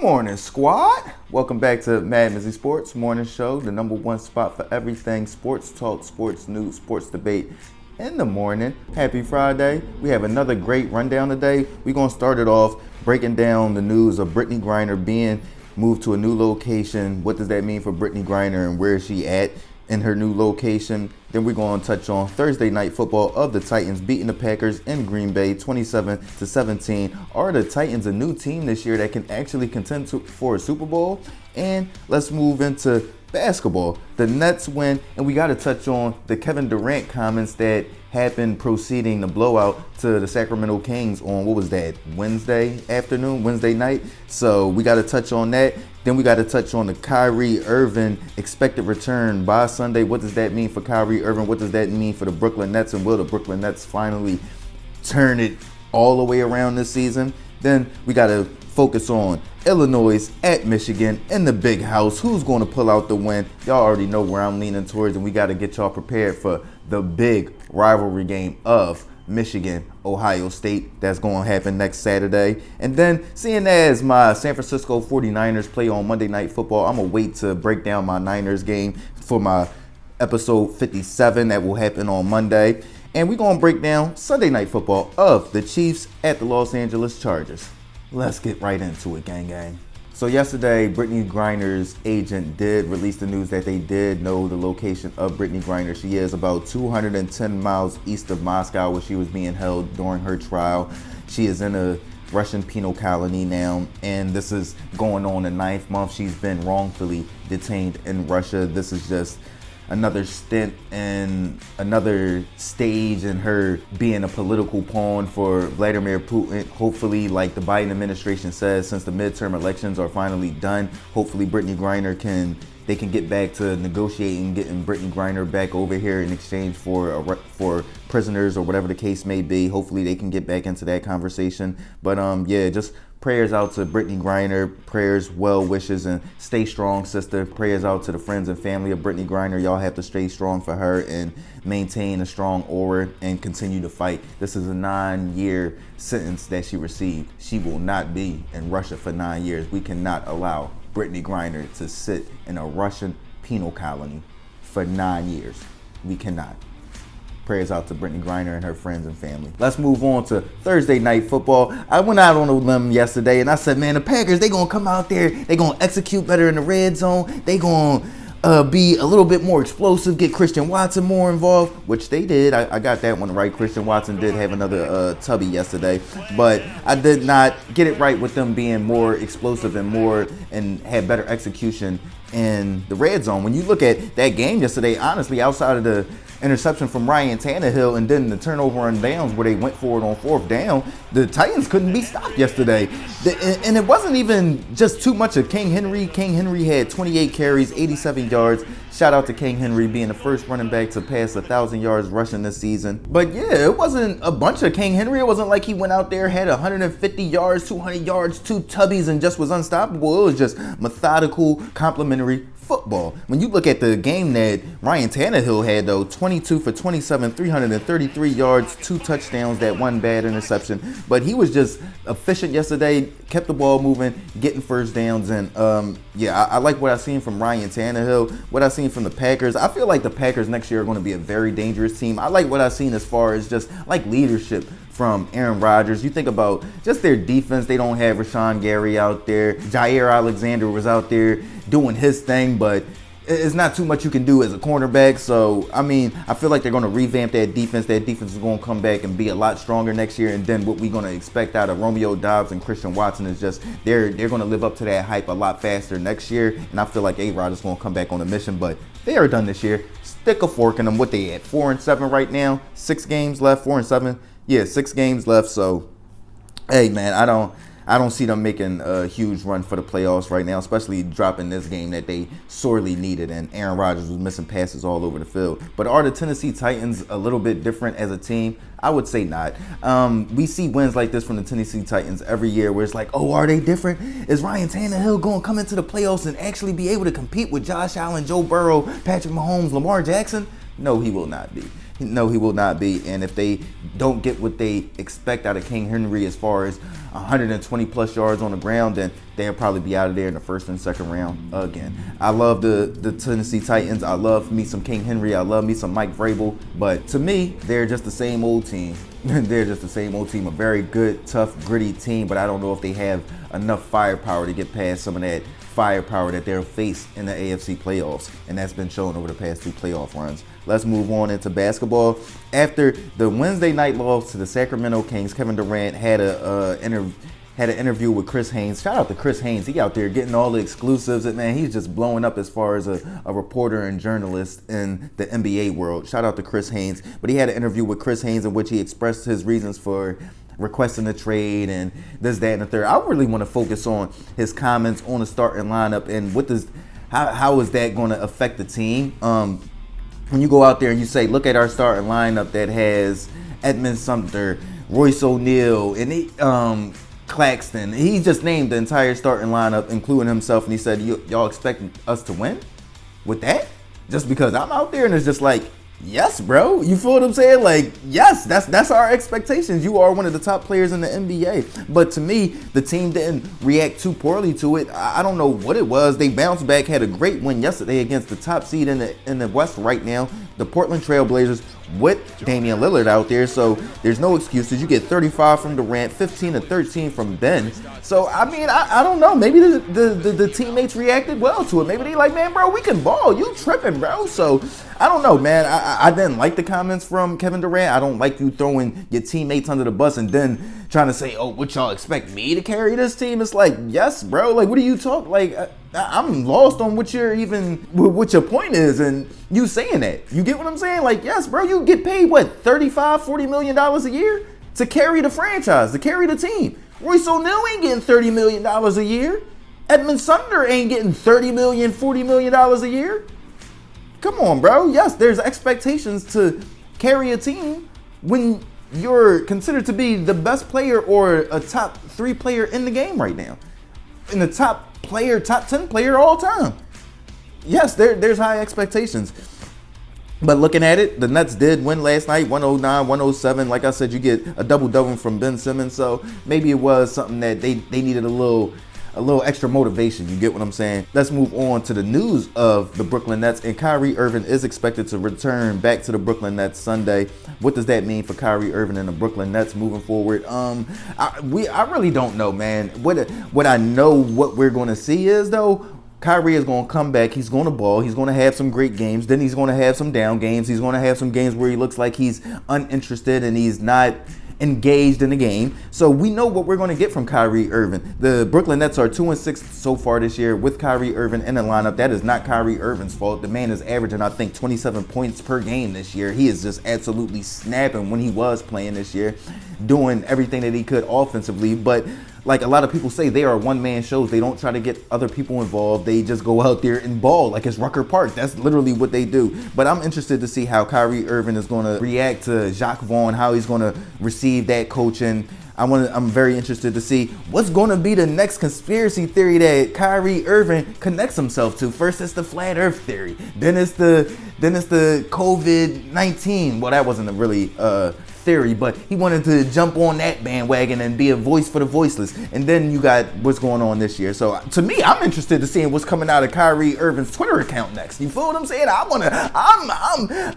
morning, squad. Welcome back to MadMizzy Sports Morning Show, the number one spot for everything sports talk, sports news, sports debate in the morning. Happy Friday. We have another great rundown today. We're going to start it off breaking down the news of Brittney Griner being moved to a new location. What does that mean for Brittney Griner and where is she at in her new location? Then we're going to touch on Thursday night football of the Titans beating the Packers in Green Bay 27-17. Are the Titans a new team this year that can actually contend for a Super Bowl? And let's move into basketball. The Nets win, and we got to touch on the Kevin Durant comments that happened preceding the blowout to the Sacramento Kings on, what was that, Wednesday night? So we got to touch on that. Then we got to touch on the Kyrie Irving expected return by Sunday. What does that mean for Kyrie Irving? What does that mean for the Brooklyn Nets? And will the Brooklyn Nets finally turn it all the way around this season? Then we got to focus on Illinois at Michigan in the big house. Who's going to pull out the win? Y'all already know where I'm leaning towards, and we got to get y'all prepared for the big rivalry game of Michigan, Ohio State. That's going to happen next Saturday. And then, seeing as my San Francisco 49ers play on Monday Night Football, I'm going to wait to break down my Niners game for my episode 57 that will happen on Monday. And we're going to break down Sunday Night Football of the Chiefs at the Los Angeles Chargers. Let's get right into it, gang. So yesterday, Brittney Griner's agent did release the news that they did know the location of Brittney Griner. She is about 210 miles east of Moscow, where she was being held during her trial. She is in a Russian penal colony now, and this is going on the 9th month. She's been wrongfully detained in Russia. This is just another stint and another stage in her being a political pawn for Vladimir Putin. Hopefully, like the Biden administration says, since the midterm elections are finally done, hopefully Brittney Griner can get back to negotiating, getting Brittney Griner back over here in exchange for prisoners or whatever the case may be. Hopefully they can get back into that conversation. But yeah, just prayers out to Brittney Griner, prayers, well wishes, and stay strong, sister. Prayers out to the friends and family of Brittney Griner. Y'all have to stay strong for her and maintain a strong aura and continue to fight. This is a 9-year sentence that she received. She will not be in Russia for 9 years. We cannot allow Brittney Griner to sit in a Russian penal colony for 9 years. We cannot. Prayers out to Brittney Griner and her friends and family. Let's move on to Thursday night football. I went out on a limb yesterday and I said, man, the Packers, they gonna come out there, they gonna execute better in the red zone. They gonna be a little bit more explosive, get Christian Watson more involved, which they did. I got that one right. Christian Watson did have another tubby yesterday, but I did not get it right with them being more explosive and had better execution in the red zone. When you look at that game yesterday, honestly, outside of the interception from Ryan Tannehill and then the turnover on downs where they went for it on 4th down, the Titans couldn't be stopped yesterday. And it wasn't even just too much of King Henry. King Henry had 28 carries, 87 yards. Shout out to King Henry being the first running back to pass 1,000 yards rushing this season. But yeah, it wasn't a bunch of King Henry. It wasn't like he went out there, had 150 yards, 200 yards, 2 tubbies, and just was unstoppable. It was just methodical, complimentary football. When you look at the game that Ryan Tannehill had, though, 22 for 27, 333 yards, 2 touchdowns, that one bad interception. But he was just efficient yesterday, kept the ball moving, getting first downs. And yeah, I like what I've seen from Ryan Tannehill, what I've seen from the Packers. I feel like the Packers next year are going to be a very dangerous team. I like what I've seen as far as just like leadership from Aaron Rodgers. You think about just their defense. They don't have Rashawn Gary out there. Jair Alexander was out there doing his thing, but it's not too much you can do as a cornerback. So, I mean, I feel like they're going to revamp that defense. That defense is going to come back and be a lot stronger next year. And then what we're going to expect out of Romeo Doubs and Christian Watson is just they're going to live up to that hype a lot faster next year. And I feel like A-Rod is going to come back on a mission, but they are done this year. Stick a fork in them. What they at? 4-7 right now. 6 games left. 4-7. Yeah, 6 games left. So, hey, man, I don't see them making a huge run for the playoffs right now, especially dropping this game that they sorely needed. And Aaron Rodgers was missing passes all over the field. But are the Tennessee Titans a little bit different as a team? I would say not. We see wins like this from the Tennessee Titans every year where it's like, oh, are they different? Is Ryan Tannehill going to come into the playoffs and actually be able to compete with Josh Allen, Joe Burrow, Patrick Mahomes, Lamar Jackson? No, he will not be. No, he will not be. And if they don't get what they expect out of King Henry as far as 120 plus yards on the ground, then they'll probably be out of there in the first and second round again. I love the Tennessee Titans. I love me some King Henry. I love me some Mike Vrabel. But to me, they're just the same old team. They're just the same old team. A very good, tough, gritty team. But I don't know if they have enough firepower to get past some of that firepower that they'll face in the AFC playoffs, and that's been shown over the past 2 playoff runs. Let's move on into basketball. After the Wednesday night loss to the Sacramento Kings, Kevin Durant had an interview with Chris Haynes. Shout out to Chris Haynes. He out there getting all the exclusives. And man, he's just blowing up as far as a reporter and journalist in the NBA world. Shout out to Chris Haynes. But he had an interview with Chris Haynes in which he expressed his reasons for requesting a trade and this, that, and the third. I really want to focus on his comments on the starting lineup and how is that going to affect the team. When you go out there and you say, look at our starting lineup that has Edmond Sumter, Royce O'Neal, and Claxton. He just named the entire starting lineup, including himself, and he said, y'all expect us to win with that? Just because I'm out there, and it's just like, yes, bro. You feel what I'm saying? Like, yes, that's our expectations. You are one of the top players in the NBA. But to me, the team didn't react too poorly to it. I don't know what it was. They bounced back, had a great win yesterday against the top seed in the West right now, the Portland Trailblazers, with Damian Lillard out there. So there's no excuses. You get 35 from Durant, 15 to 13 from Ben. So, I mean, I don't know. Maybe the teammates reacted well to it. Maybe they like, man, bro, we can ball. You tripping, bro. So, I don't know, man. I didn't like the comments from Kevin Durant. I don't like you throwing your teammates under the bus and then trying to say, oh, what y'all expect me to carry this team? It's like, yes, bro. Like, what are you talking? Like, I'm lost on what your point is and you saying that. You get what I'm saying? Like, yes, bro, you get paid, what, $35-40 million a year to carry the franchise, to carry the team. Royce O'Neal ain't getting $30 million a year. Edmond Sumter ain't getting $30 million, $40 million a year. Come on, bro. Yes, there's expectations to carry a team when you're considered to be the best player or a top 3 player in the game right now. In the top 10 player all time. Yes, there's high expectations. But looking at it, the Nets did win last night, 109, 107. Like I said, you get a double-double from Ben Simmons. So maybe it was something that they needed a little extra motivation. You get what I'm saying? Let's move on to the news of the Brooklyn Nets. And Kyrie Irving is expected to return back to the Brooklyn Nets Sunday. What does that mean for Kyrie Irving and the Brooklyn Nets moving forward? I really don't know, man. What I know what we're going to see is, though, Kyrie is going to come back. He's going to ball. He's going to have some great games. Then he's going to have some down games. He's going to have some games where he looks like he's uninterested and he's not engaged in the game. So we know what we're going to get from Kyrie Irving. The Brooklyn Nets are 2-6 so far this year with Kyrie Irving in the lineup. That is not Kyrie Irving's fault. The man is averaging, I think, 27 points per game this year. He is just absolutely snapping when he was playing this year, doing everything that he could offensively. But like a lot of people say, they are one-man shows. They don't try to get other people involved. They just go out there and ball like it's Rucker Park. That's literally what they do. But I'm interested to see how Kyrie Irving is going to react to Jacques Vaughn, how he's going to receive that coaching. I'm very interested to see what's going to be the next conspiracy theory that Kyrie Irving connects himself to. First, it's the flat Earth theory. Then it's the COVID-19. Well, that wasn't a really theory, but he wanted to jump on that bandwagon and be a voice for the voiceless. And then you got what's going on this year. So to me, I'm interested to seeing what's coming out of Kyrie Irving's Twitter account next. You feel what I'm saying?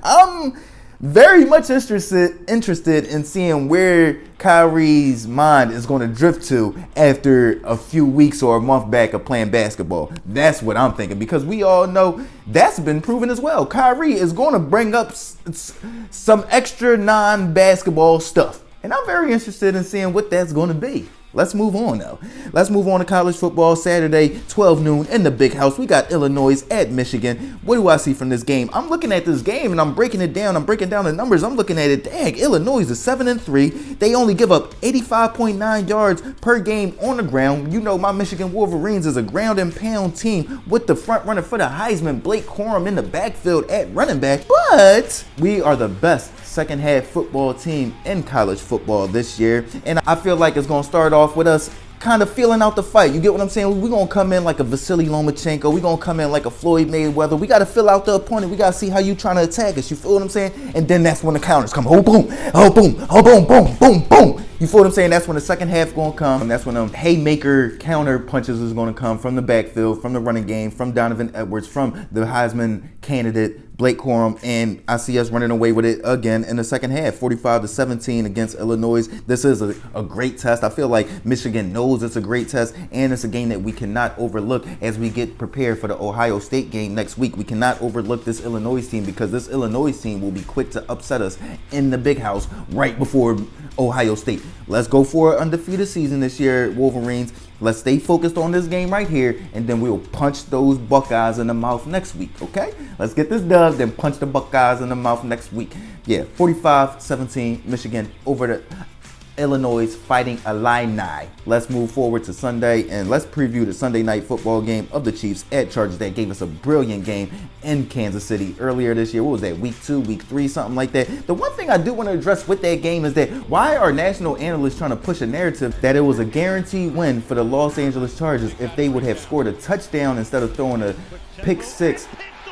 I'm very much interested in seeing where Kyrie's mind is going to drift to after a few weeks or a month back of playing basketball. That's what I'm thinking, because we all know that's been proven as well. Kyrie is going to bring up some extra non-basketball stuff, and I'm very interested in seeing what that's going to be. Let's move on now. Let's move on to college football. Saturday, 12 noon in the big house. We got Illinois at Michigan. What do I see from this game? I'm looking at this game and I'm breaking it down. I'm breaking down the numbers. I'm looking at it. Dang, Illinois is 7-3. They only give up 85.9 yards per game on the ground. You know my Michigan Wolverines is a ground and pound team with the front runner for the Heisman, Blake Corum, in the backfield at running back. But we are the best second half football team in college football this year, and I feel like it's going to start off with us kind of feeling out the fight. You get what I'm saying? We're going to come in like a Vasily Lomachenko. We're going to come in like a Floyd Mayweather. We got to fill out the opponent. We got to see how you trying to attack us. You feel what I'm saying? And then that's when the counters come. Oh, boom. Oh, boom. Oh, boom, boom, boom, boom. You feel what I'm saying? That's when the second half going to come. And that's when haymaker counter punches is going to come from the backfield, from the running game, from Donovan Edwards, from the Heisman candidate, Blake Corum. And I see us running away with it again in the second half, 45-17 against Illinois. This is a great test. I feel like Michigan knows it's a great test, and it's a game that we cannot overlook as we get prepared for the Ohio State game next week. We cannot overlook this Illinois team, because this Illinois team will be quick to upset us in the big house right before Ohio State. Let's go for an undefeated season this year, Wolverines. Let's stay focused on this game right here, and then we'll punch those Buckeyes in the mouth next week, okay? Let's get this dub, then punch the Buckeyes in the mouth next week. Yeah, 45-17, Michigan over the Illinois Fighting Illini. Let's move forward to Sunday, and let's preview the Sunday night football game of the Chiefs at Chargers. That gave us a brilliant game in Kansas City earlier this year. What was that, week 2, week 3, something like that? The one thing I do want to address with that game is that why are national analysts trying to push a narrative that it was a guaranteed win for the Los Angeles Chargers if they would have scored a touchdown instead of throwing a pick six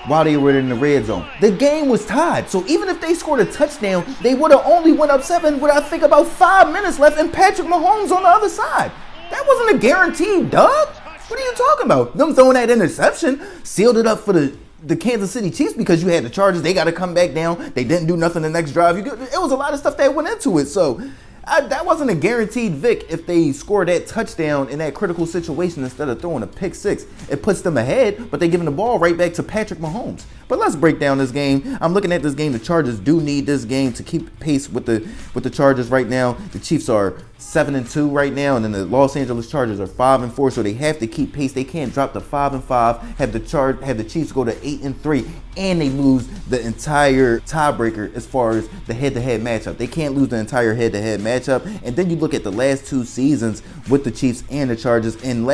while they were in the red zone? The game was tied. So even if they scored a touchdown, they would have only went up 7 with, I think, about 5 minutes left, and Patrick Mahomes on the other side. That wasn't a guaranteed dub. What are you talking about? Them throwing that interception sealed it up for the Kansas City Chiefs, because you had the Chargers. They got to come back down. They didn't do nothing the next drive. It was a lot of stuff that went into it. So that wasn't a guaranteed Vic if they score that touchdown in that critical situation instead of throwing a pick six. It puts them ahead, but they're giving the ball right back to Patrick Mahomes. But let's break down this game. I'm looking at this game. The Chargers do need this game to keep pace with the Chargers right now. The Chiefs are 7-2 right now, and then the Los Angeles Chargers are 5-4. So they have to keep pace. They can't drop to 5-5. Have the Chiefs go to 8-3, and they lose the entire tiebreaker as far as the head-to-head matchup. They can't lose the entire head-to-head matchup. And then you look at the last 2 seasons with the Chiefs and the Chargers. In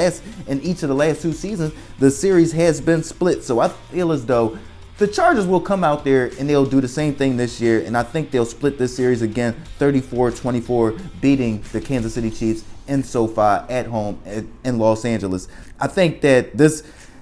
each of the last 2 seasons, the series has been split. So I feel as though the Chargers will come out there and they'll do the same thing this year, and I think they'll split this series again, 34-24, beating the Kansas City Chiefs in SoFi at home in Los Angeles. I think that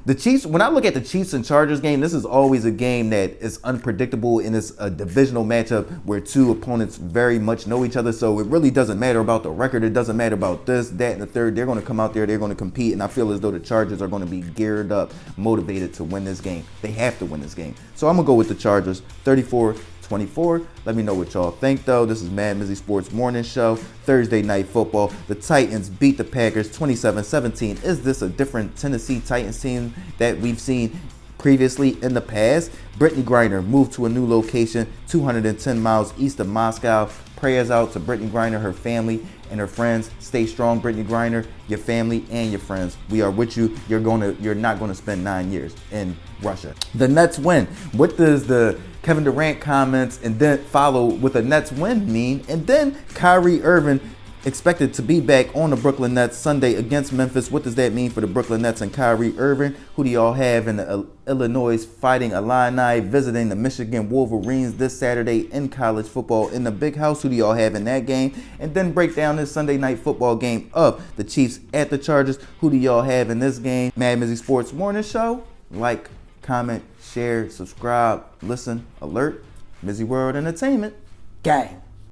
the Chiefs, when I look at the Chiefs and Chargers game, this is always a game that is unpredictable, and it's a divisional matchup where 2 opponents very much know each other. So it really doesn't matter about the record. It doesn't matter about this, that, and the third. They're going to come out there. They're going to compete. And I feel as though the Chargers are going to be geared up, motivated to win this game. They have to win this game. So I'm going to go with the Chargers, 34-24. Let me know what y'all think, though. This is MadMizzy Sports Morning Show, Thursday Night Football. The Titans beat the Packers 27-17. Is this a different Tennessee Titans team that we've seen previously in the past? Brittney Griner moved to a new location, 210 miles east of Moscow. Prayers out to Brittney Griner, her family, and her friends. Stay strong, Brittney Griner, your family and your friends. We are with you. You're not going to spend 9 years in Russia. The Nets win. What does the Kevin Durant comments and then follow with a Nets win mean? And then Kyrie Irving expected to be back on the Brooklyn Nets Sunday against Memphis. What does that mean for the Brooklyn Nets and Kyrie Irving? Who do y'all have in the Illinois Fighting Illini visiting the Michigan Wolverines this Saturday in college football in the Big House? Who do y'all have in that game? And then break down this Sunday night football game of the Chiefs at the Chargers. Who do y'all have in this game? MadMizzy Sports Morning Show. Like, comment, share, subscribe, listen, alert. MizzyWorld Entertainment. Gang.